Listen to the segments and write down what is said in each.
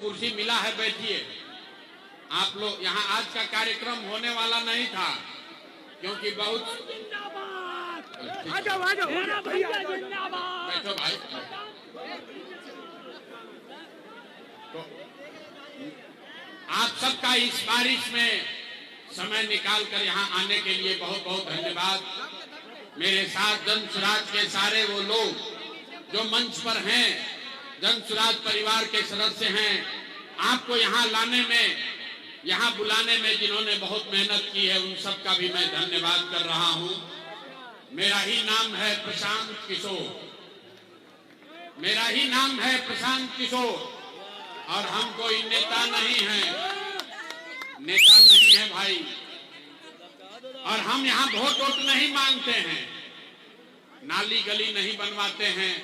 कुर्सी मिला है, बैठिए। आप लोग यहाँ आज का कार्यक्रम होने वाला नहीं था क्योंकि बहुत बैठो भाई। तो आप सबका इस बारिश में समय निकालकर यहाँ आने के लिए बहुत बहुत धन्यवाद। मेरे साथ जन स्वराज के सारे वो लोग जो मंच पर हैं, जन स्वराज परिवार के सदस्य हैं, आपको यहाँ लाने में, यहाँ बुलाने में जिन्होंने बहुत मेहनत की है, उन सब का भी मैं धन्यवाद कर रहा हूँ। मेरा ही नाम है प्रशांत किशोर, मेरा ही नाम है प्रशांत किशोर, और हम कोई नेता नहीं है, नेता नहीं है भाई। और हम यहाँ वोट नहीं मांगते हैं, नाली गली नहीं बनवाते हैं,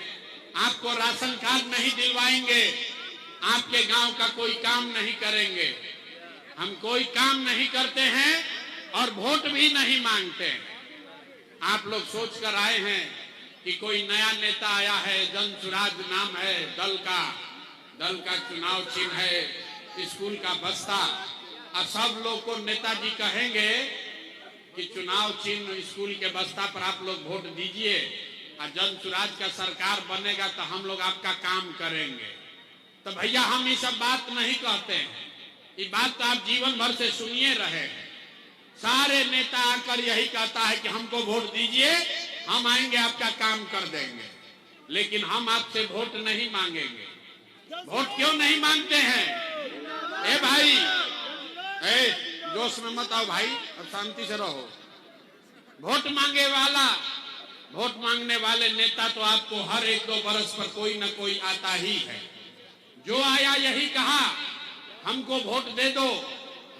आपको राशन कार्ड नहीं दिलवाएंगे, आपके गांव का कोई काम नहीं करेंगे। हम कोई काम नहीं करते हैं और वोट भी नहीं मांगते हैं। आप लोग सोच कर आए हैं कि कोई नया नेता आया है, जन स्वराज नाम है दल का चुनाव चिन्ह है स्कूल का बस्ता, और सब लोग को नेताजी कहेंगे कि चुनाव चिन्ह स्कूल के बस्ता पर आप लोग वोट दीजिए और जन स्वराज का सरकार बनेगा तो हम लोग आपका काम करेंगे। तो भैया हम ये सब बात नहीं कहते हैं, ये बात तो आप जीवन भर से सुनिए रहे। सारे नेता आकर यही कहता है कि हमको वोट दीजिए, हम आएंगे आपका काम कर देंगे, लेकिन हम आपसे वोट नहीं मांगेंगे। वोट क्यों नहीं मांगते हैं? ए भाई, जोश में मत आओ भाई, अब शांति से रहो। वोट मांगने वाले नेता तो आपको हर 1-2 बरस पर कोई न कोई आता ही है। जो आया यही कहा हमको वोट दे दो,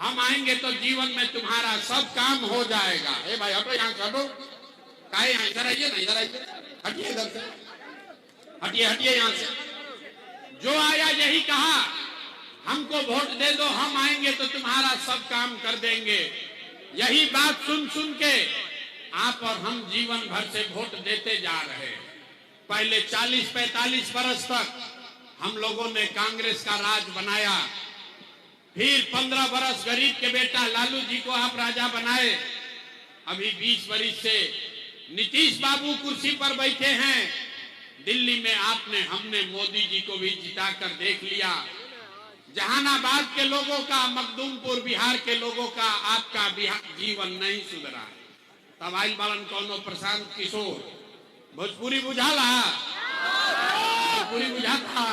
हम आएंगे तो जीवन में तुम्हारा सब काम हो जाएगा। ए भाई हटो यहाँ, हटो, काहे यहाँ, इधर आइए ना, इधर आइए, हटिए इधर से, हटिए यहाँ से। जो आया यही कहा हमको वोट दे दो, हम आएंगे तो तुम्हारा सब काम कर देंगे। यही बात सुन के आप और हम जीवन भर से वोट देते जा रहे हैं। पहले 40-45 बरस तक हम लोगों ने कांग्रेस का राज बनाया, फिर 15 बरस गरीब के बेटा लालू जी को आप राजा बनाए। अभी 20 बरस से नीतीश बाबू कुर्सी पर बैठे हैं। दिल्ली में हमने मोदी जी को भी जिताकर देख लिया। जहानाबाद के लोगों का, मखदूमपुर बिहार के लोगों का, आपका जीवन नहीं सुधरा है। तब आइल बालन कौनो प्रशांत किशोर, भोजपुरी बुझाला, भोजपुरी बुझाता,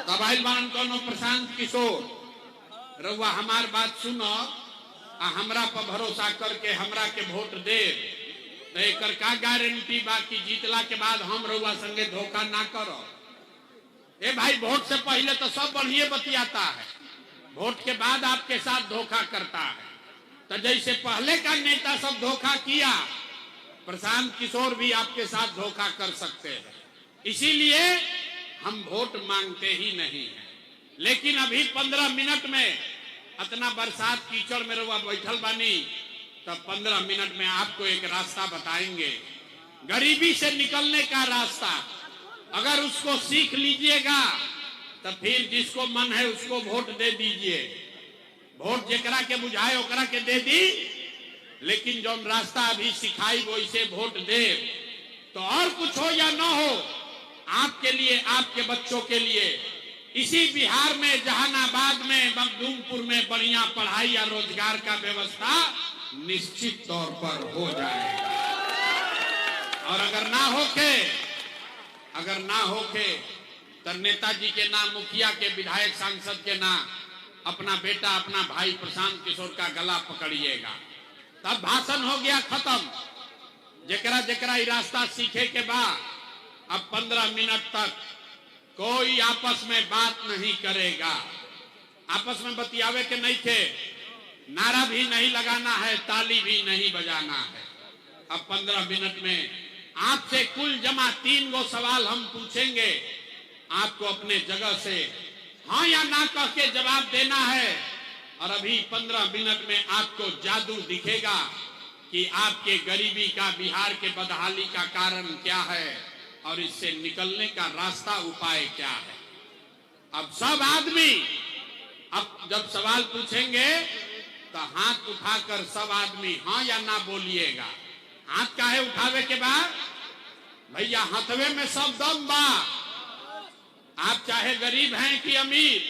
तब आइल बालन कौनो प्रशांत किशोर। रउआ हमार बात सुनो, हमरा पर भरोसा करके हमरा के वोट दे, तो एकर का गारंटी बाकी जीतला के बाद हम रउआ संगे धोखा ना करो। ए भाई, वोट से पहले तो सब बढ़िया बतियाता है, वोट के बाद आपके साथ धोखा करता है। तो जैसे पहले का नेता सब धोखा किया, प्रशांत किशोर भी आपके साथ धोखा कर सकते हैं। इसीलिए हम वोट मांगते ही नहीं है। लेकिन अभी 15 मिनट में इतना बरसात कीचड़ में रउआ बैठल बानी, तब 15 मिनट में आपको एक रास्ता बताएंगे, गरीबी से निकलने का रास्ता। अगर उसको सीख लीजिएगा तो फिर जिसको मन है उसको वोट दे दीजिए। वोट जेकरा के बुझाए ओकरा के दे दी, लेकिन जो रास्ता अभी सिखाई वैसे वोट दे, तो और कुछ हो या ना हो, आपके लिए, आपके बच्चों के लिए इसी बिहार में, जहानाबाद में, मखदूमपुर में बढ़िया पढ़ाई या रोजगार का व्यवस्था निश्चित तौर पर हो जाएगा। और अगर ना होके तो नेताजी के नाम, मुखिया के, विधायक, सांसद के नाम अपना बेटा, अपना भाई प्रशांत किशोर का गला पकड़िएगा। तब भाषण हो गया खत्म। जेकरा रास्ता सीखे के बाद अब 15 मिनट तक कोई आपस में बात नहीं करेगा। आपस में बतियावे के नहीं थे, नारा भी नहीं लगाना है, ताली भी नहीं बजाना है। अब 15 मिनट में आपसे कुल जमा 3 गो सवाल हम पूछेंगे। आपको अपने जगह से हाँ या ना कह के जवाब देना है। और अभी 15 मिनट में आपको जादू दिखेगा कि आपके गरीबी का, बिहार के बदहाली का कारण क्या है और इससे निकलने का रास्ता, उपाय क्या है। अब सब आदमी अब जब सवाल पूछेंगे तो हाथ उठाकर सब आदमी हाँ या ना बोलिएगा। हाथ काहे उठावे के बाद? भैया हथवे में सब दम बा। आप चाहे गरीब हैं कि अमीर,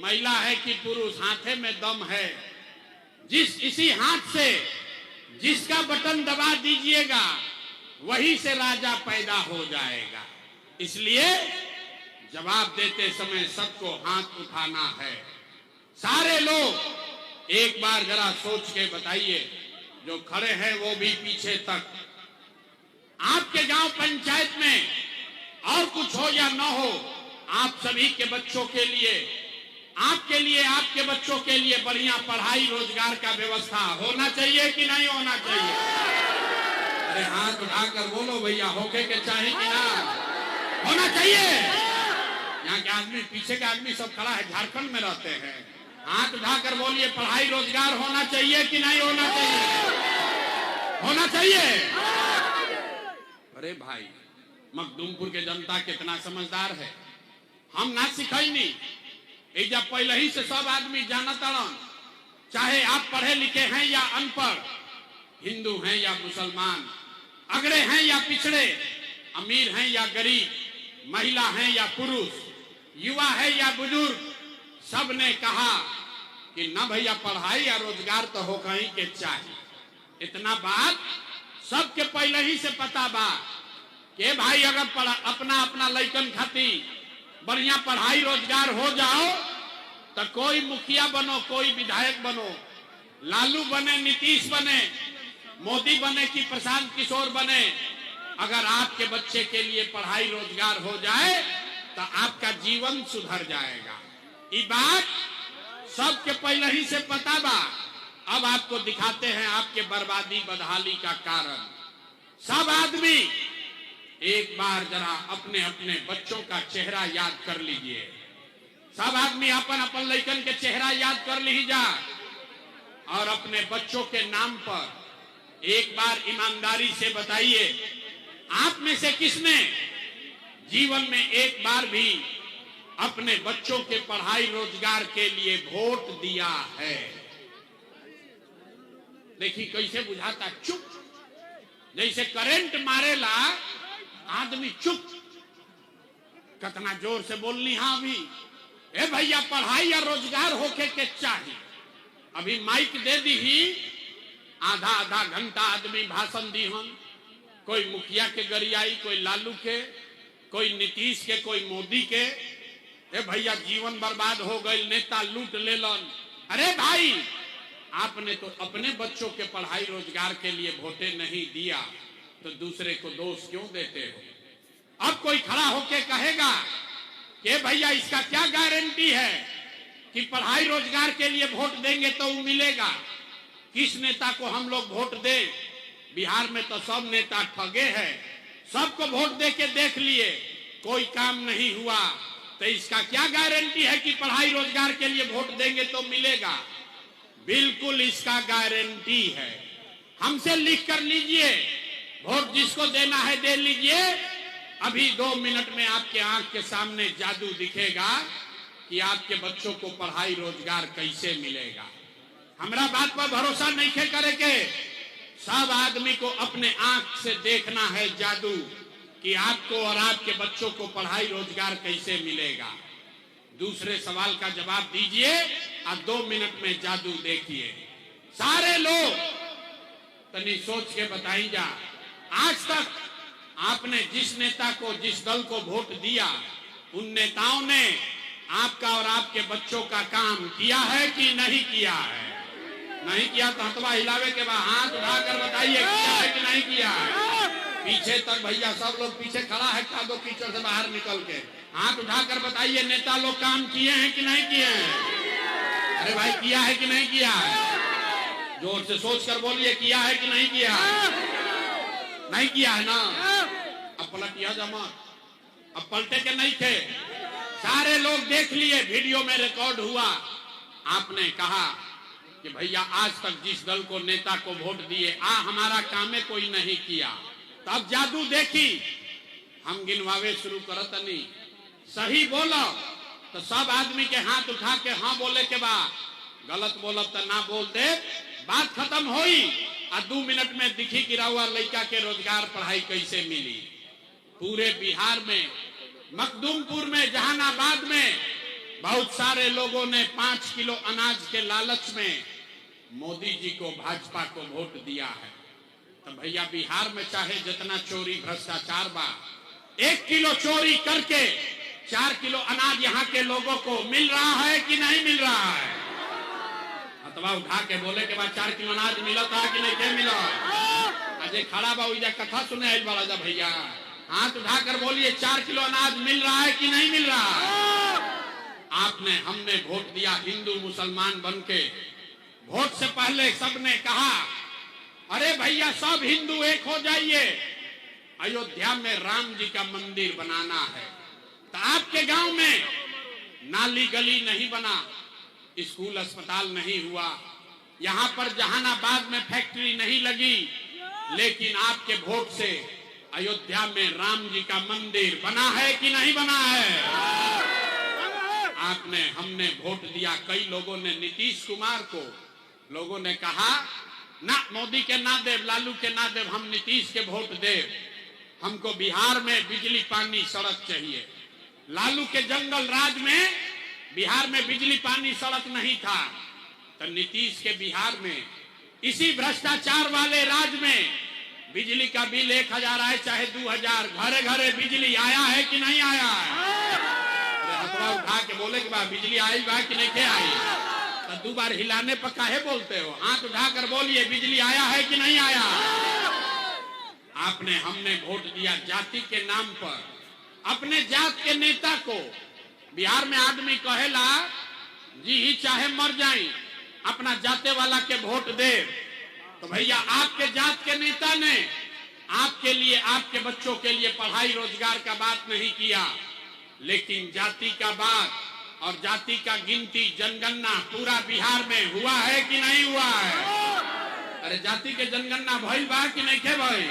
महिला है कि पुरुष, हाथे में दम है। इसी हाथ से जिसका बटन दबा दीजिएगा वही से राजा पैदा हो जाएगा। इसलिए जवाब देते समय सबको हाथ उठाना है। सारे लोग एक बार जरा सोच के बताइए, जो खड़े हैं वो भी पीछे तक। आपके गांव पंचायत में और कुछ हो या न हो, आप सभी के बच्चों के लिए, आपके लिए, आपके बच्चों के लिए बढ़िया पढ़ाई रोजगार का व्यवस्था होना चाहिए कि नहीं होना चाहिए? अरे हाथ उठाकर बोलो भैया, होके के चाहे कि ना होना चाहिए? यहाँ के आदमी, पीछे के आदमी सब खड़ा है, झारखंड में रहते हैं। हाथ उठाकर बोलिए, पढ़ाई रोजगार होना चाहिए कि नहीं होना चाहिए? होना चाहिए। अरे भाई, मखदूमपुर के जनता कितना समझदार है। हम ना सिखाई जब पहले ही से सब आदमी जाना तड़न, चाहे आप पढ़े लिखे हैं या अनपढ़, हिंदू हैं या मुसलमान, अगड़े हैं या पिछड़े, अमीर हैं या गरीब, महिला हैं या पुरुष, युवा है या बुजुर्ग, सब ने कहा कि ना भैया पढ़ाई या रोजगार तो हो कहीं के चाहिए। इतना बात सबके पहले ही से पता बा कि भाई अगर अपना अपना लइकन खाती बढ़िया पढ़ाई रोजगार हो जाओ तो कोई मुखिया बनो, कोई विधायक बनो, लालू बने, नीतीश बने, मोदी बने कि प्रशांत किशोर बने, अगर आपके बच्चे के लिए पढ़ाई रोजगार हो जाए तो आपका जीवन सुधर जाएगा। ये बात सबके पहले ही से पता बा। अब आपको दिखाते हैं आपके बर्बादी बदहाली का कारण। सब आदमी एक बार जरा अपने अपने बच्चों का चेहरा याद कर लीजिए। सब आदमी अपन अपन लइकन के चेहरा याद कर लीजिए और अपने बच्चों के नाम पर एक बार ईमानदारी से बताइए, आप में से किसने जीवन में एक बार भी अपने बच्चों के पढ़ाई रोजगार के लिए वोट दिया है? देखिए कैसे बुझाता, चुप, जैसे करंट मारेला आदमी चुप। कितना जोर से बोलनी। हाँ अभी ए भैया पढ़ाई या रोजगार होके के चाहिए। अभी माइक दे दी ही, आधा आधा घंटा आदमी भाषण दी हम, कोई मुखिया के गरियाई, कोई लालू के, कोई नीतीश के, कोई मोदी के। ए भैया जीवन बर्बाद हो गई, नेता लूट लेलन। अरे भाई, आपने तो अपने बच्चों के पढ़ाई रोजगार के लिए वोटे नहीं दिया तो दूसरे को दोष क्यों देते हो? अब कोई खड़ा होके कहेगा कि भैया इसका क्या गारंटी है कि पढ़ाई रोजगार के लिए वोट देंगे तो वो मिलेगा? किस नेता को हम लोग वोट दें? बिहार में तो सब नेता ठगे हैं, सबको वोट दे के देख लिए, कोई काम नहीं हुआ, तो इसका क्या गारंटी है कि पढ़ाई रोजगार के लिए वोट देंगे तो मिलेगा? बिल्कुल इसका गारंटी है। हमसे लिख कर लीजिए, वोट जिसको देना है दे लीजिए। अभी 2 मिनट में आपके आंख के सामने जादू दिखेगा कि आपके बच्चों को पढ़ाई रोजगार कैसे मिलेगा। हमारा बात पर भरोसा नहीं करे के, सब आदमी को अपने आंख से देखना है जादू कि आपको और आपके बच्चों को पढ़ाई रोजगार कैसे मिलेगा। दूसरे सवाल का जवाब दीजिए और 2 मिनट में जादू देखिए। सारे लोग तनी सोच के बताइए, आज तक आपने जिस नेता को, जिस दल को वोट दिया, उन नेताओं ने आपका और आपके बच्चों का काम किया है कि नहीं किया है? नहीं किया तो हथवा हिलावे के बाद हाथ उठाकर बताइए किया है कि नहीं किया है। पीछे तक भैया सब लोग पीछे खड़ा है, का दो कीचड़ से बाहर निकल के हाथ उठाकर बताइए नेता लोग काम किए हैं कि नहीं किए हैं? अरे भाई किया है कि नहीं किया है? जोर से सोच कर बोलिए, किया है कि नहीं किया है? नहीं किया है ना? अब पलटिया जमा, अब पलटे के नहीं थे। सारे लोग देख लिए, वीडियो में रिकॉर्ड हुआ। आपने कहा कि भैया आज तक जिस दल को, नेता को वोट दिए, हमारा कामे कोई नहीं किया। तो अब जादू देखी, हम गिनवावे शुरू करत नहीं। सही बोलो, तो सब आदमी के हाथ उठा के हाँ बोले के बाद, गलत बोलब तो ना बोल दे, बात खत्म होई। और 2 मिनट में दिखी कि रहुआ लड़का के रोजगार पढ़ाई कैसे मिली। पूरे बिहार में, मखदूमपुर में, जहानाबाद में बहुत सारे लोगों ने 5 किलो अनाज के लालच में मोदी जी को, भाजपा को वोट दिया है। तो भैया बिहार में चाहे जितना चोरी भ्रष्टाचार बा, 1 किलो चोरी करके 4 किलो अनाज यहाँ के लोगों को मिल रहा है कि नहीं मिल रहा है? अथवा उठा के बोले के बाद 4 किलो अनाज मिला था कि नहीं के मिला? अजय खड़ा बा उइजा कथा सुने आइल बड़ा जा भैया, हाथ उठाकर बोलिए 4 किलो अनाज मिल रहा है कि नहीं मिल रहा है? आपने, हमने वोट दिया हिंदू मुसलमान बनके। वोट से पहले सबने कहा अरे भैया सब हिंदू एक हो जाइए, अयोध्या में राम जी का मंदिर बनाना है। तो आपके गांव में नाली गली नहीं बना, स्कूल अस्पताल नहीं हुआ, यहाँ पर जहानाबाद में फैक्ट्री नहीं लगी, लेकिन आपके वोट से अयोध्या में राम जी का मंदिर बना है कि नहीं बना है? आपने, हमने वोट दिया। कई लोगों ने नीतीश कुमार को, लोगों ने कहा ना मोदी के ना देव, लालू के ना देव, हम नीतीश के वोट देव। हमको बिहार में बिजली पानी सड़क चाहिए। लालू के जंगल राज में बिहार में बिजली पानी सड़क नहीं था, तो नीतीश के बिहार में इसी भ्रष्टाचार वाले राज में बिजली का बिल 1000 आए चाहे 2000, घरे घरे बिजली आया है कि नहीं आया है? हथवा उठा के बोले कि बिजली आई बा कि नहीं के आई? तो 2 बार हिलाने पर काहे बोलते हो? हाथ उठाकर बोलिए बिजली आया है कि नहीं आया? आपने, हमने वोट दिया जाति के नाम पर। अपने जात के नेता को, बिहार में आदमी कहेला जी चाहे मर जाए अपना जाते वाला के वोट दे। तो भैया आपके जात के नेता ने आपके लिए, आपके बच्चों के लिए पढ़ाई रोजगार का बात नहीं किया, लेकिन जाति का बात और जाति का गिनती, जनगणना पूरा बिहार में हुआ है कि नहीं हुआ है? अरे जाति के जनगणना भइल बा कि नहीं के भाई?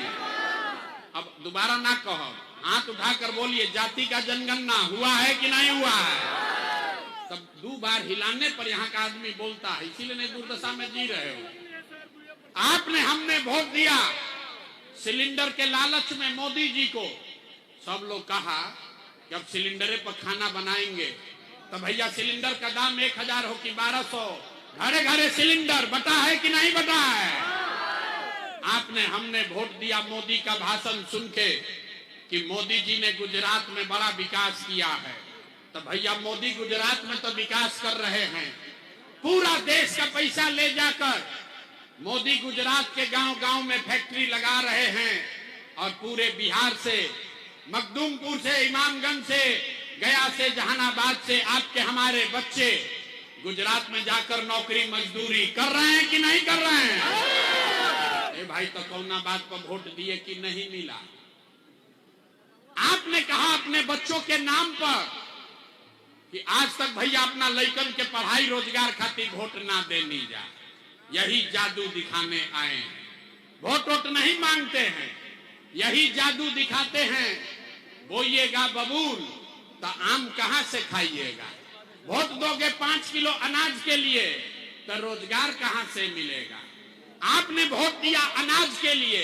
अब दोबारा ना कहो, हाथ उठाकर बोलिए जाति का जनगणना हुआ है कि नहीं हुआ है? तब 2 बार हिलाने पर यहाँ का आदमी बोलता है, इसीलिए नहीं दुर्दशा में जी रहे हो। आपने, हमने वोट दिया सिलेंडर के लालच में मोदी जी को। सब लोग कहा कि अब सिलेंडर पर खाना बनाएंगे, तो भैया सिलेंडर का दाम 1000 हो कि 1200, घरे घरे सिलेंडर बटा है कि नहीं बटा है? आपने, हमने वोट दिया मोदी का भाषण सुन के कि मोदी जी ने गुजरात में बड़ा विकास किया है। तो भैया मोदी गुजरात में तो विकास कर रहे हैं, पूरा देश का पैसा ले जाकर मोदी गुजरात के गांव गांव में फैक्ट्री लगा रहे हैं, और पूरे बिहार से, मखदूमपुर से, इमामगंज से, गया से, जहानाबाद से आपके हमारे बच्चे गुजरात में जाकर नौकरी मजदूरी कर रहे हैं कि नहीं कर रहे हैं? भाई तो कौना बात पर वोट दिए कि नहीं मिला? आपने कहा अपने बच्चों के नाम पर कि आज तक भैया अपना लड़कन के पढ़ाई रोजगार खातिर वोट ना देनी जा, यही जादू दिखाने आए हैं। वोट वोट नहीं मांगते हैं, यही जादू दिखाते हैं। बोइएगा बबूल तो आम कहां से खाइएगा? वोट दोगे 5 किलो अनाज के लिए तो रोजगार कहां से मिलेगा? आपने वोट दिया अनाज के लिए,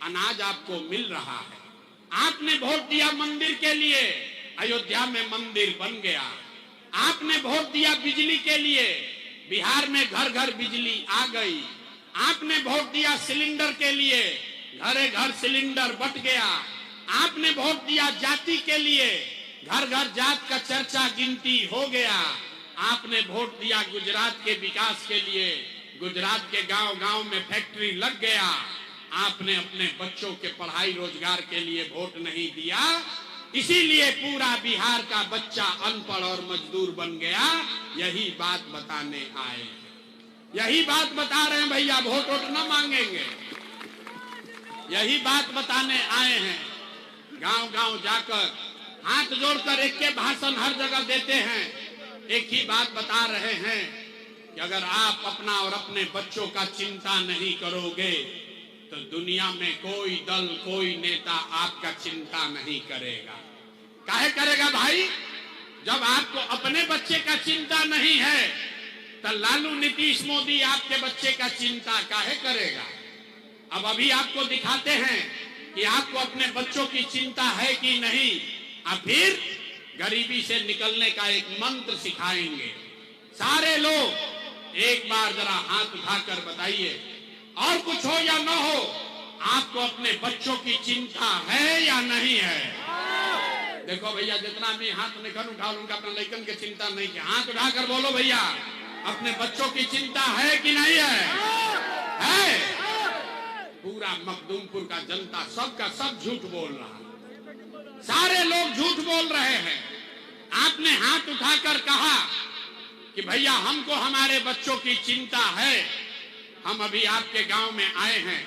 अनाज आपको मिल रहा है। आपने वोट दिया मंदिर के लिए, अयोध्या में मंदिर बन गया। आपने वोट दिया बिजली के लिए, बिहार में घर घर बिजली आ गई। आपने वोट दिया सिलेंडर के लिए, घरे घर सिलेंडर बट गया। आपने वोट दिया जाति के लिए, घर घर जात का चर्चा गिनती हो गया। आपने वोट दिया गुजरात के विकास के लिए, गुजरात के गांव गांव में फैक्ट्री लग गया। आपने अपने बच्चों के पढ़ाई रोजगार के लिए वोट नहीं दिया, इसीलिए पूरा बिहार का बच्चा अनपढ़ और मजदूर बन गया। यही बात बताने आए, यही बात बता रहे हैं भैया, वोट वोट न मांगेंगे, यही बात बताने आए हैं। गांव गांव जाकर हाथ जोड़कर एक के भाषण हर जगह देते हैं, एक ही बात बता रहे हैं कि अगर आप अपना और अपने बच्चों का चिंता नहीं करोगे तो दुनिया में कोई दल, कोई नेता आपका चिंता नहीं करेगा। काहे करेगा भाई? जब आपको अपने बच्चे का चिंता नहीं है तो लालू नीतीश मोदी आपके बच्चे का चिंता काहे करेगा। अब अभी आपको दिखाते हैं कि आपको अपने बच्चों की चिंता है कि नहीं। और फिर गरीबी से निकलने का एक मंत्र सिखाएंगे। सारे लोग एक बार जरा हाथ उठाकर बताइए, और कुछ हो या न हो, आपको अपने बच्चों की चिंता है या नहीं है। देखो भैया, जितना भी हाथ निकल उठाओ, उनका अपने लड़कन की चिंता नहीं है। हाथ उठाकर बोलो भैया, अपने बच्चों की चिंता है कि नहीं है? पूरा मखदूमपुर का जनता सबका सब झूठ बोल रहा है। सारे लोग झूठ बोल रहे हैं। आपने हाथ उठाकर कहा कि भैया हमको हमारे बच्चों की चिंता है। हम अभी आपके गांव में आए हैं,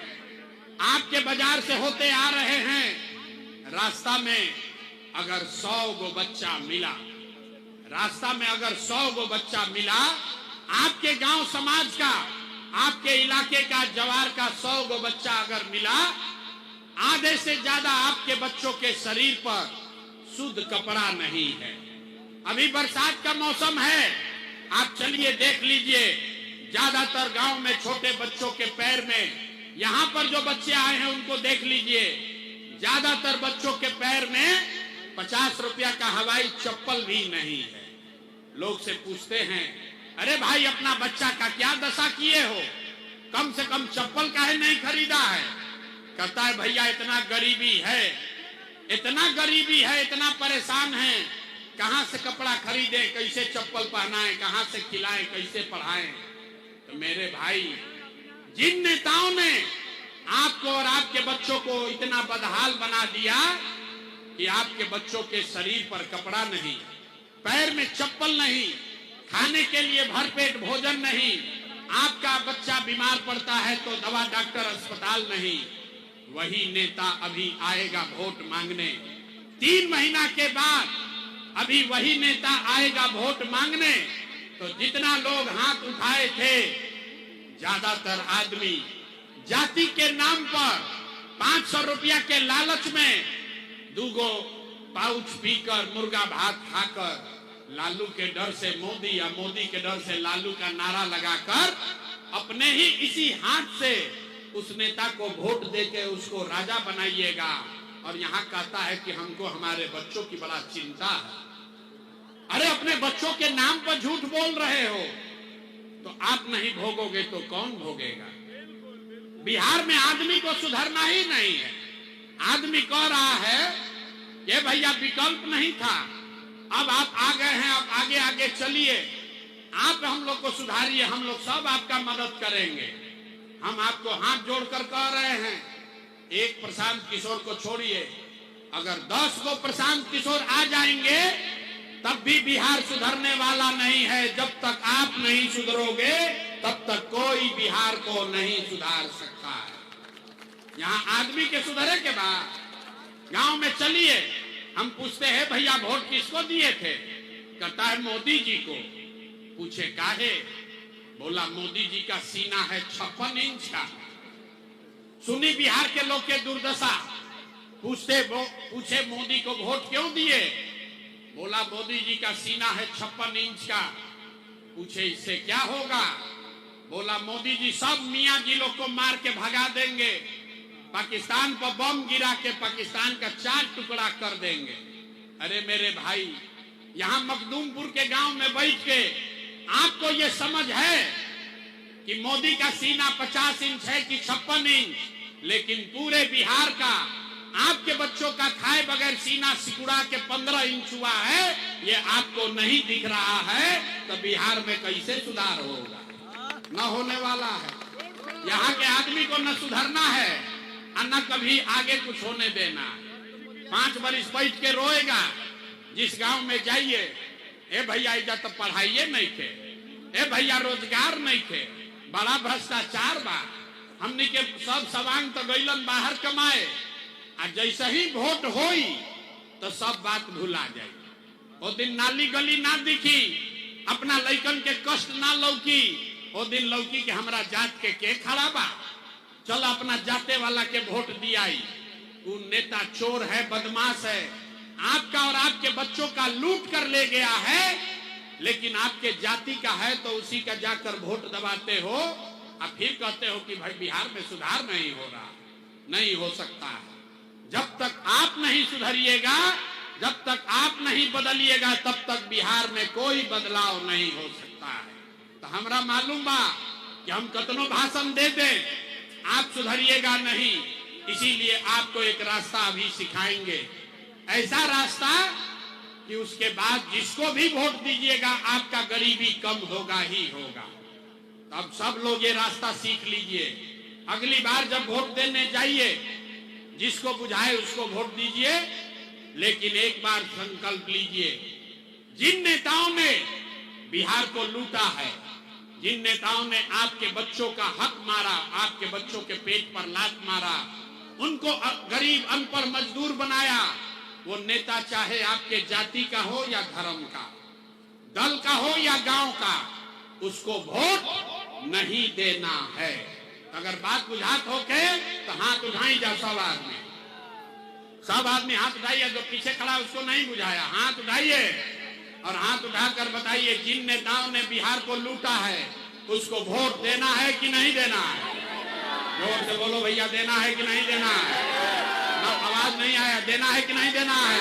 आपके बाजार से होते आ रहे हैं। रास्ता में अगर 100 गो बच्चा मिला, रास्ता में अगर 100 गो बच्चा मिला, आपके गांव समाज का, आपके इलाके का, जवार का 100 गो बच्चा अगर मिला, आधे से ज्यादा आपके बच्चों के शरीर पर शुद्ध कपड़ा नहीं है। अभी बरसात का मौसम है, आप चलिए देख लीजिए, ज्यादातर गांव में छोटे बच्चों के पैर में, यहाँ पर जो बच्चे आए हैं उनको देख लीजिए, ज्यादातर बच्चों के पैर में 50 रुपया का हवाई चप्पल भी नहीं है। लोग से पूछते हैं, अरे भाई अपना बच्चा का क्या दशा किए हो, कम से कम चप्पल काहे नहीं खरीदा है। कहता है भैया इतना गरीबी है, इतना गरीबी है, इतना परेशान है, कहां से कपड़ा खरीदे, कैसे चप्पल पहनाएं, कहां से खिलाएं, कैसे पढ़ाएं। तो मेरे भाई, जिन नेताओं ने आपको और आपके बच्चों को इतना बदहाल बना दिया कि आपके बच्चों के शरीर पर कपड़ा नहीं, पैर में चप्पल नहीं, खाने के लिए भरपेट भोजन नहीं, आपका बच्चा बीमार पड़ता है तो दवा डॉक्टर अस्पताल नहीं, वही नेता अभी आएगा वोट मांगने। 3 महीना के बाद अभी वही नेता आएगा वोट मांगने। तो जितना लोग हाथ उठाए थे, ज्यादातर आदमी जाति के नाम पर 500 रुपया के लालच में 2 गो पाउच पीकर, मुर्गा भात खाकर, लालू के डर से मोदी या मोदी के डर से लालू का नारा लगाकर अपने ही इसी हाथ से उस नेता को वोट देके उसको राजा बनाइएगा। और यहाँ कहता है कि हमको हमारे बच्चों की बड़ा चिंता है। अरे अपने बच्चों के नाम पर झूठ बोल रहे हो तो आप नहीं भोगोगे तो कौन भोगेगा। बिहार में आदमी को सुधरना ही नहीं है। आदमी कह रहा है ये भैया विकल्प नहीं था, अब आप आ गए हैं, अब आगे आगे चलिए, आप हम लोग को सुधारिए, हम लोग सब आपका मदद करेंगे। हम आपको हाथ जोड़कर कह रहे हैं, एक प्रशांत किशोर को छोड़िए, अगर 10 को प्रशांत किशोर आ जाएंगे तब भी बिहार सुधरने वाला नहीं है। जब तक आप नहीं सुधरोगे तब तक कोई बिहार को नहीं सुधार सकता है। यहाँ आदमी के सुधरे के बाद गांव में चलिए, हम पूछते हैं भैया वोट किसको दिए थे, कहता है मोदी जी को। पूछे काहे, बोला मोदी जी का सीना है 56 इंच का। सुनी बिहार के लोग के दुर्दशा, पूछे मोदी को वोट क्यों दिए, बोला मोदी जी का सीना है 56 इंच का। पूछे इससे क्या होगा, बोला मोदी जी सब मियां जी लोग को मार के भगा देंगे, पाकिस्तान पर बम गिरा के पाकिस्तान का 4 टुकड़ा कर देंगे। अरे मेरे भाई, यहाँ मखदूमपुर के गांव में बैठ के आपको ये समझ है कि मोदी का सीना 50 इंच है कि 56 इंच, लेकिन पूरे बिहार का आपके बच्चों का खाए बगैर सीना सिकुड़ा के 15 इंच हुआ है, ये आपको नहीं दिख रहा है, तो बिहार में कैसे सुधार होगा। न होने वाला है। यहाँ के आदमी को न सुधरना है और न कभी आगे कुछ होने देना। 5 बरिस बैठ के रोएगा। जिस गांव में जाइए, ए भैया इधर तो पढ़ाइए नहीं थे, ए भैया रोजगार नहीं थे, बड़ा भ्रष्टाचार बा, हमने के सब सवांग तो गईलन बाहर कमाए, आ जैसे ही वोट होई तो सब बात भुला जाए। वो दिन नाली गली ना दिखी, अपना लइकन के कष्ट ना लौकी, वो दिन लौकी के हमरा जात के खड़ा बा, चल अपना जाते वाला के वोट दियाई। वो नेता चोर है, बदमाश है, आपका और आपके बच्चों का लूट कर ले गया है, लेकिन आपके जाति का है तो उसी का जाकर वोट दबाते हो। अब फिर कहते हो कि भाई बिहार में सुधार नहीं हो रहा। नहीं हो सकता है। जब तक आप नहीं सुधरिएगा, जब तक आप नहीं बदलिएगा, तब तक बिहार में कोई बदलाव नहीं हो सकता है। तो हमरा मालूम बा कि हम कतनो भाषण दे दें, आप सुधरिएगा नहीं। इसीलिए आपको एक रास्ता अभी सिखाएंगे, ऐसा रास्ता कि उसके बाद जिसको भी वोट दीजिएगा आपका गरीबी कम होगा ही होगा। तब सब लोग ये रास्ता सीख लीजिए। अगली बार जब वोट देने जाइए, जिसको बुझाए उसको वोट दीजिए, लेकिन एक बार संकल्प लीजिए, जिन नेताओं ने बिहार को लूटा है, जिन नेताओं ने आपके बच्चों का हक मारा, आपके बच्चों के पेट पर लात मारा, उनको गरीब अनपढ़ मजदूर बनाया, वो नेता चाहे आपके जाति का हो या धर्म का, दल का हो या गांव का, उसको वोट नहीं देना है। अगर बात बुझात हो के तो हाथ उठाई जाओ सब आदमी हाथ उठाइए। जो पीछे खड़ा उसको नहीं बुझाया, हाथ उठाइए और हाथ उठाकर बताइए, जिन नेताओं ने बिहार को लूटा है उसको वोट देना है कि नहीं देना है? जोर से बोलो भैया, देना है कि नहीं देना है? आवाज नहीं आया। देना है कि नहीं देना है?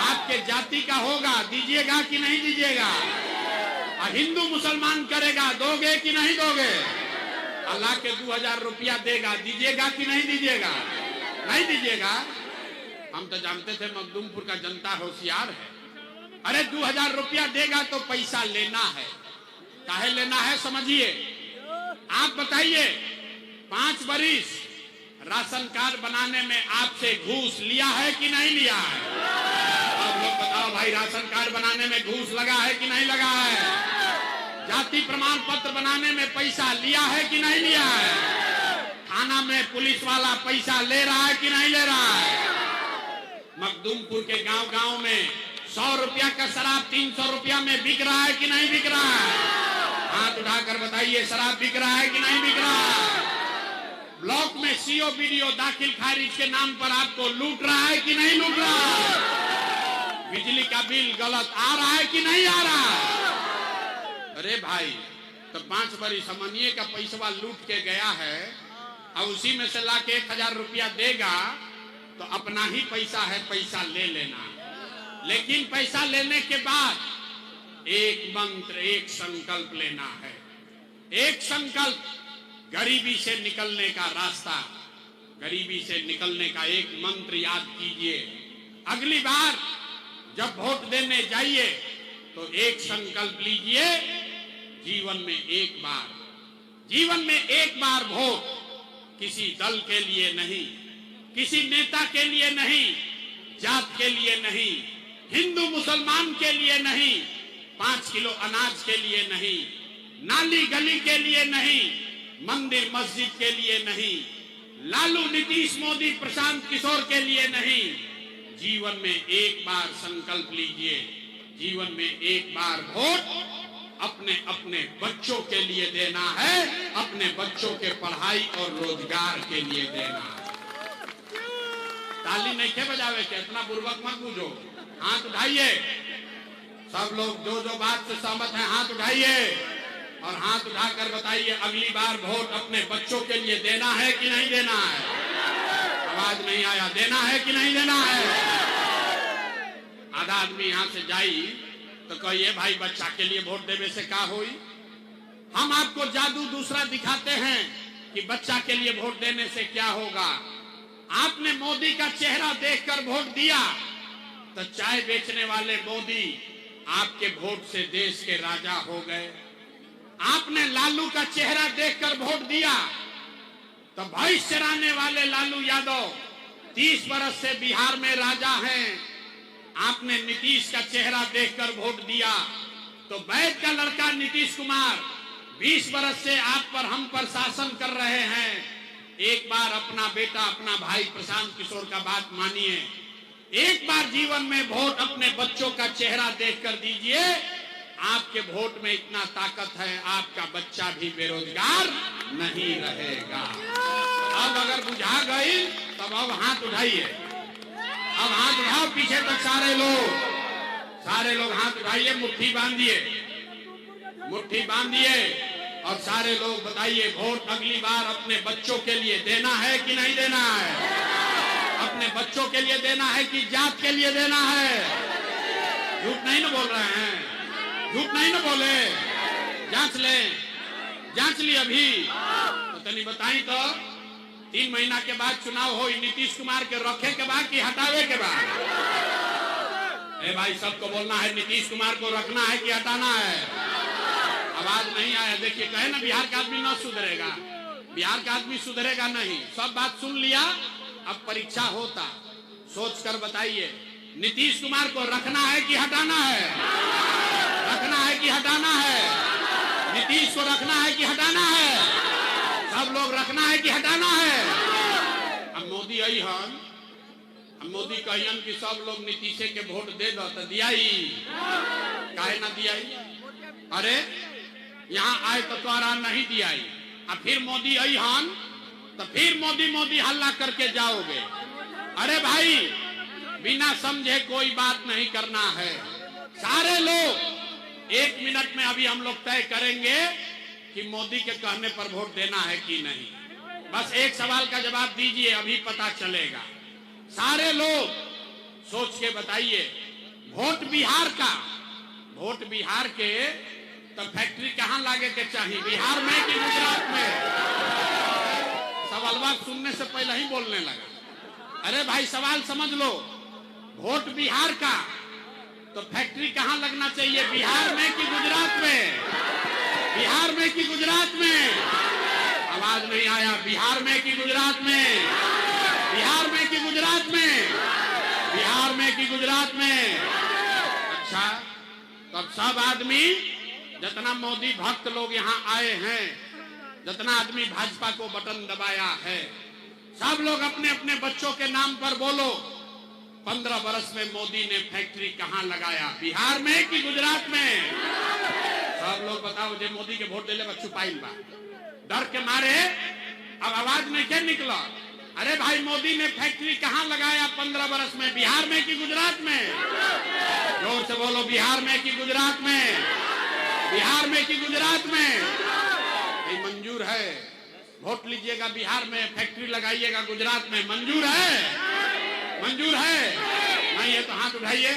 आपके जाति का होगा, दीजिएगा कि नहीं दीजिएगा? और हिंदू मुसलमान करेगा, दोगे कि नहीं दोगे? अल्लाह के 2000 रुपया देगा, दीजिएगा कि नहीं दीजिएगा? नहीं दीजिएगा। हम तो जानते थे मखदूमपुर का जनता होशियार है। अरे 2000 रुपया देगा तो पैसा लेना है। काहे लेना है समझिए। आप बताइए, 5 बरिस राशन कार्ड बनाने में आपसे घूस लिया है कि नहीं लिया है? आप लोग बताओ भाई, राशन कार्ड बनाने में घूस लगा है कि नहीं लगा है? जाति प्रमाण पत्र बनाने में पैसा लिया है कि नहीं लिया है? थाना में पुलिस वाला पैसा ले रहा है कि नहीं ले रहा है? मखदूमपुर के गांव-गांव में 100 रुपया का शराब 300 रुपया में बिक रहा है कि नहीं बिक रहा है? हाथ उठाकर बताइए, शराब बिक रहा है कि नहीं बिक रहा है? ब्लॉक में सीओ वीडियो दाखिल खारिज के नाम पर आपको लूट रहा है कि नहीं लूट रहा है? बिजली का बिल गलत आ रहा है कि नहीं आ रहा है? अरे भाई, तो 5 बरिस समनिए का पैसा लूट के गया है और उसी में से लाके 1000 रुपया देगा तो अपना ही पैसा है, पैसा ले लेना। लेकिन पैसा लेने के बाद एक मंत्र, एक संकल्प लेना है। एक संकल्प, गरीबी से निकलने का रास्ता, गरीबी से निकलने का एक मंत्र याद कीजिए। अगली बार जब वोट देने जाइए तो एक संकल्प लीजिए, जीवन में एक बार वोट, किसी दल के लिए नहीं, किसी नेता के लिए नहीं, जात के लिए नहीं, हिंदू मुसलमान के लिए नहीं, 5 किलो अनाज के लिए नहीं, नाली गली के लिए नहीं, मंदिर मस्जिद के लिए नहीं, लालू नीतीश मोदी प्रशांत किशोर के लिए नहीं। जीवन में एक बार संकल्प लीजिए, जीवन में एक बार वोट अपने अपने बच्चों के लिए देना है, अपने बच्चों के पढ़ाई और रोजगार के लिए देना है। ताली नहीं के बजावे के, इतना बुर्बक मत बूझो। हाथ उठाइए सब लोग, जो बात से सहमत हैं हाथ उठाइए और हाथ उठाकर बताइए, अगली बार वोट अपने बच्चों के लिए देना है कि नहीं देना है? आवाज नहीं आया। देना है कि नहीं देना है? आधा आदमी यहाँ से जाई तो कहिए भाई, बच्चा के लिए वोट देने से क्या होई? हम आपको जादू दूसरा दिखाते हैं कि बच्चा के लिए वोट देने से क्या होगा। आपने मोदी का चेहरा देखकर वोट दिया तो चाय बेचने वाले मोदी आपके वोट से देश के राजा हो गए। आपने लालू का चेहरा देखकर वोट दिया तो भैंस चराने वाले लालू यादव 30 बरस से बिहार में राजा हैं। आपने नीतीश का चेहरा देखकर वोट दिया तो बैठ का लड़का नीतीश कुमार 20 बरस से आप पर हम पर शासन कर रहे हैं। एक बार अपना बेटा, अपना भाई प्रशांत किशोर का बात मानिए। एक बार जीवन में वोट अपने बच्चों का चेहरा देखकर दीजिए। आपके वोट में इतना ताकत है, आपका बच्चा भी बेरोजगार नहीं रहेगा। अब अगर बुझा गई तब अब हाथ उठाइए। अब हाथ उठाओ पीछे तक सारे लोग हाथ उठाइए, मुट्ठी बांधिए, मुट्ठी बांधिए और सारे लोग बताइए वोट अगली बार अपने बच्चों के लिए देना है कि नहीं देना है? अपने बच्चों के लिए देना है कि जात के लिए देना है? झूठ नहीं ना बोल रहे हैं, झूठ नहीं ना बोले। जांच लें, जांच ली अभी तो तनी बताई तो 3 महीना के बाद चुनाव हो, नीतीश कुमार के रखे के बाद कि हटावे के बाद? ए भाई सबको बोलना है नीतीश कुमार को रखना है कि हटाना है? आवाज नहीं आया। देखिए कहे ना बिहार का आदमी न सुधरेगा, बिहार का आदमी सुधरेगा नहीं। सब बात सुन लिया, अब परीक्षा होता, सोच कर बताइए नीतीश कुमार को रखना है कि हटाना है? रखना है कि हटाना है? नीतीश को रखना है कि हटाना है? सब लोग रखना है कि हटाना है? अब मोदी आई हन, अब मोदी कहियन कि सब लोग नीतीश के वोट दे दो तो दियाई, काहे ना दियाई? अरे यहाँ आए तो तोरा नहीं दियाई, अब फिर मोदी आई हन तो फिर मोदी मोदी हल्ला करके जाओगे। अरे भाई बिना समझे कोई बात नहीं करना है। सारे लोग 1 मिनट में अभी हम लोग तय करेंगे कि मोदी के कहने पर वोट देना है कि नहीं। बस एक सवाल का जवाब दीजिए, अभी पता चलेगा। सारे लोग सोच के बताइए, वोट बिहार का, वोट बिहार के तो फैक्ट्री कहां लागे के चाहिए, बिहार में कि गुजरात में? सवाल सुनने से पहले ही बोलने लगा। अरे भाई सवाल समझ लो, वोट बिहार का तो फैक्ट्री कहां लगना चाहिए, बिहार में कि गुजरात में? बिहार में कि गुजरात में? आवाज नहीं आया। बिहार में कि गुजरात में? बिहार में कि गुजरात में? बिहार में कि गुजरात में? अच्छा, तब सब आदमी, जितना मोदी भक्त लोग यहाँ आए हैं, जितना आदमी भाजपा को बटन दबाया है, सब लोग अपने अपने बच्चों के नाम पर बोलो 15 वर्ष में मोदी ने फैक्ट्री कहाँ लगाया, बिहार में कि गुजरात में? सब लोग बताओ। जे मोदी के वोट देले छुपाइल बा, डर के मारे अब आवाज नहीं क्या निकला। अरे भाई मोदी ने फैक्ट्री कहाँ लगाया 15 वर्ष में, बिहार में कि गुजरात में? जोर से बोलो, बिहार में कि गुजरात में? बिहार में कि गुजरात में? ये मंजूर है? वोट लीजिएगा बिहार में, फैक्ट्री लगाइएगा गुजरात में, मंजूर है? मंजूर है? नहीं है तो हाथ उठाइए।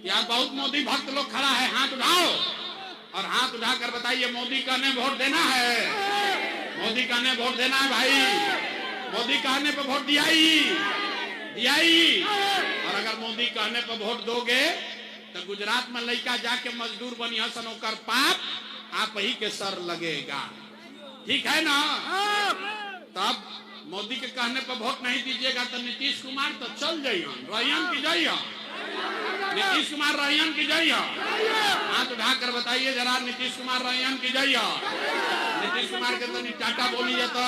यहाँ बहुत मोदी भक्त लोग खड़ा है, हाथ उठाओ और हाथ उठाकर बताइए मोदी कहने वोट देना है? मोदी कहने वोट देना है भाई? मोदी कहने पर वोट दियाई? और अगर मोदी कहने पर वोट दोगे तो गुजरात में लड़का जाके मजदूर बनी हसन, होकर पाप आप ही के सर लगेगा। ठीक है ना? तब मोदी के कहने पर वोट नहीं दीजिएगा तो नीतीश कुमार तो चल जाइए, रहियन की जाइए, नीतीश कुमार रहियन की जाइए। हाथ उठाकर बताइए जरा, नीतीश कुमार रहियन की जाइए। नीतीश कुमार के तो टाटा बोलिए तो,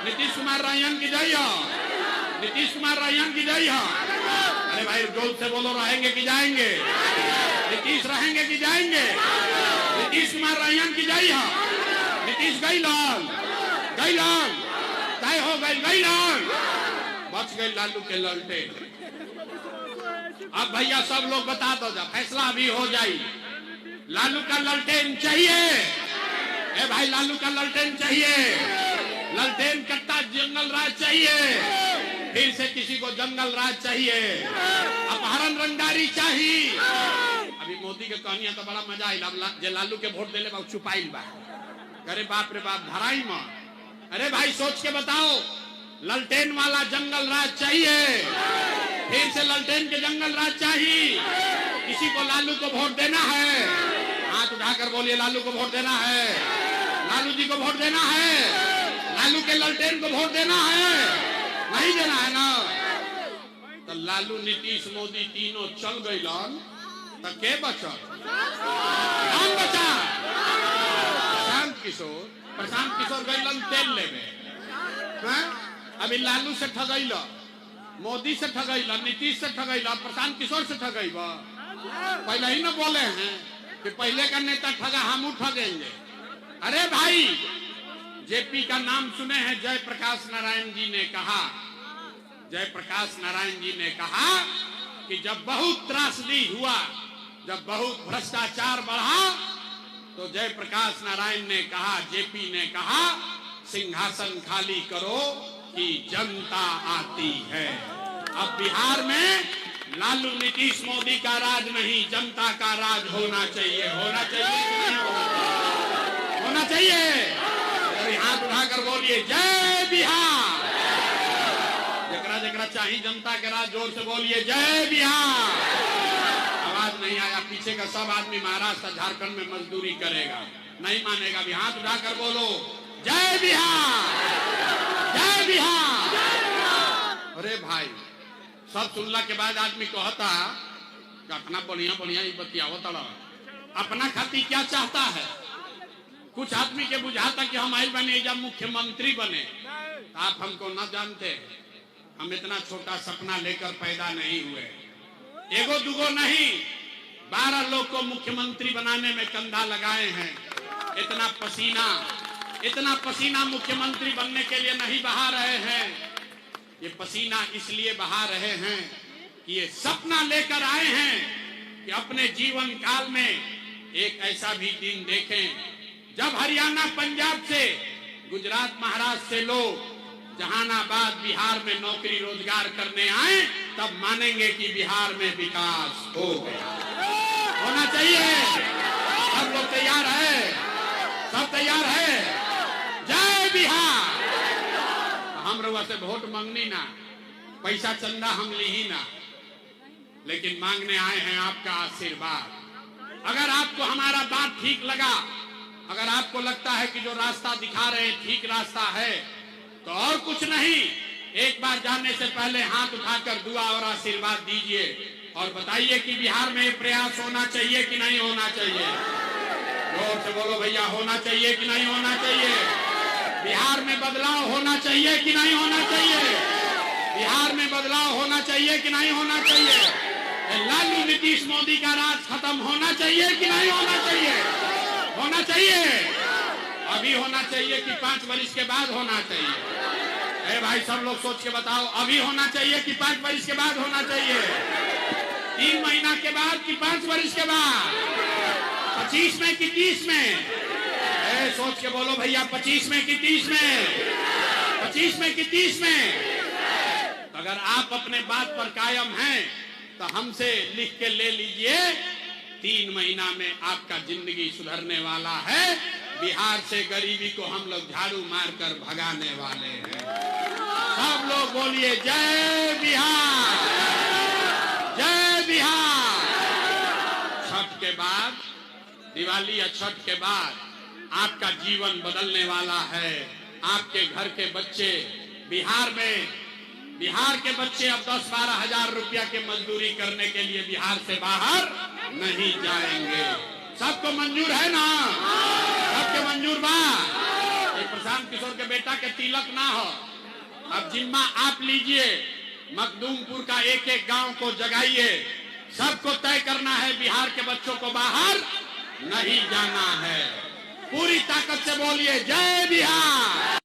नीतीश कुमार रहियन की जाइए, नीतीश कुमार रहियन की जाइए। अरे भाई जोर से बोलो, रहेंगे कि जाएंगे? नीतीश रहेंगे कि जाएंगे? नीतीश कुमार रहियन की जाइए। नीतीश गईलाल, गईलाल तय हो गई, गईलाल बच गई लालू के ललटे। अब भैया सब लोग बता दो, जा फैसला भी हो जाए। लालू का ललटेन चाहिए? ए भाई लालू का ललटेन चाहिए? ललटेन कट्टा जंगल राज चाहिए? फिर से किसी को जंगल राज चाहिए? अपहरण रंगदारी चाहिए? अभी मोदी के कहानियां तो बड़ा मजा आई, जे लालू के वोट देले बा छुपाइल बा। अरे बाप रे बाप, धराई में। अरे भाई सोच के बताओ, ललटेन वाला जंगल राज चाहिए? फिर से ललटेन के जंगल राज चाहिए? किसी को लालू को वोट देना है? हाथ उठाकर बोलिए, लालू को वोट देना है? लालू जी को वोट देना है? लालू के ललटेन को वोट देना है? नहीं देना है ना? तो लालू नीतीश मोदी तीनों चल गई लन, तो के बचल? कौन बचा? प्रशांत किशोर गईलन तेल लेवे। अभी लालू से ठगैल, मोदी से ठगैल, नीतीश से ठगैल, प्रशांत किशोर से ठगैब? पहले ही ना बोले हैं कि पहले का नेता ठगा, हम ठगेंगे। अरे भाई जेपी का नाम सुने हैं? जयप्रकाश नारायण जी ने कहा जयप्रकाश नारायण जी ने कहा कि जब बहुत त्रासदी हुआ, जब बहुत भ्रष्टाचार बढ़ा, तो जयप्रकाश नारायण ने कहा, जेपी ने कहा, सिंहासन खाली करो कि जनता आती है। अब बिहार में लालू नीतीश मोदी का राज नहीं, जनता का राज होना चाहिए। होना चाहिए, होना चाहिए। हाथ उठाकर बोलिए जय बिहार। जकरा जकरा चाहिए जनता के राज, जोर से बोलिए जय बिहार। आवाज नहीं आया, पीछे का सब आदमी महाराष्ट्र झारखंड में मजदूरी करेगा, नहीं मानेगा भी। हाथ उठाकर बोलो जय बिहार, जय बिहार। अरे भाई, सब सुनला के बाद आदमी कहता अपना बढ़िया बढ़िया बतियावत, अपना खातिर क्या चाहता है। कुछ आदमी के बुझाता कि हम आई बने जब मुख्यमंत्री बने। आप हमको न जानते, हम इतना छोटा सपना लेकर पैदा नहीं हुए। एगो दुगो नहीं, 12 लोग को मुख्यमंत्री बनाने में कंधा लगाए हैं। इतना पसीना मुख्यमंत्री बनने के लिए नहीं बहा रहे हैं। ये पसीना इसलिए बहा रहे हैं कि ये सपना लेकर आए हैं कि अपने जीवन काल में एक ऐसा भी दिन देखें जब हरियाणा, पंजाब से, गुजरात, महाराष्ट्र से लोग जहानाबाद, बिहार में नौकरी रोजगार करने आए, तब मानेंगे कि बिहार में विकास हो गया। होना चाहिए। सब लोग तैयार है? सब तैयार है? जय बिहार। हम रउआ से वोट मांगनी ना, पैसा चंदा हम ली ही ना, लेकिन मांगने आए हैं आपका आशीर्वाद। अगर आपको हमारा बात ठीक लगा, अगर आपको लगता है कि जो रास्ता दिखा रहे हैं ठीक रास्ता है, तो और कुछ नहीं, एक बार जाने से पहले हाथ उठाकर दुआ और आशीर्वाद दीजिए और बताइए कि बिहार में प्रयास होना चाहिए कि नहीं होना चाहिए। जोर से बोलो भैया, होना चाहिए कि नहीं होना चाहिए। बिहार में बदलाव होना चाहिए कि नहीं होना चाहिए। बिहार में बदलाव होना चाहिए कि नहीं होना चाहिए। लालू नीतीश मोदी का राज खत्म होना चाहिए कि नहीं होना चाहिए। होना चाहिए। अभी होना चाहिए कि 5 वर्ष के बाद होना चाहिए। ए भाई, सब लोग सोच के बताओ, अभी होना चाहिए कि 5 वर्ष के बाद होना चाहिए। 3 महीना के बाद कि 5 वर्ष के बाद। 25 में कि 30 में। सोच के बोलो भैया, 25 में कि 30 में। 25 में कि 30 में। अगर आप अपने बात पर कायम हैं तो हमसे लिख के ले लीजिए, 3 महीना में आपका जिंदगी सुधरने वाला है। बिहार से गरीबी को हम लोग झाड़ू मारकर भगाने वाले हैं। सब लोग बोलिए जय बिहार, जय बिहार। छठ के बाद, दिवाली या छठ के बाद आपका जीवन बदलने वाला है। आपके घर के बच्चे बिहार के बच्चे अब 10-12 हजार रुपया के मजदूरी करने के लिए बिहार से बाहर नहीं जाएंगे। सबको मंजूर है ना? सबके मंजूर बा? प्रशांत किशोर के बेटा के तिलक ना हो, अब जिम्मा आप लीजिए। मखदूमपुर का एक एक गांव को जगाइए। सबको तय करना है बिहार के बच्चों को बाहर नहीं जाना है। पूरी ताकत से बोलिए जय बिहार।